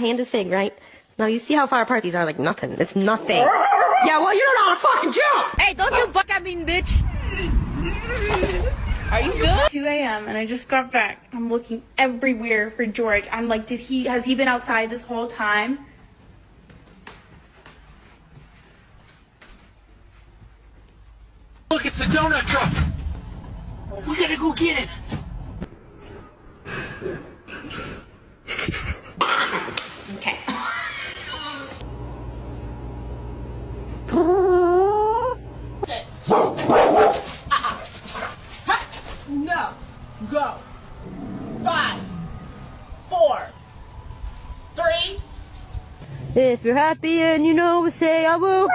hand is thing, right? Now you see how far apart these are, like nothing. It's nothing. Yeah, well, you don't know how to fucking jump! Hey, don't you buck at me, bitch! Are you good? 2 a.m. and I just got back. I'm looking everywhere for George. I'm like, has he been outside this whole time? Look, it's the donut truck. We gotta go get it. Okay. No. Go. 5, 4, 3. If you're happy and you know it, say I will.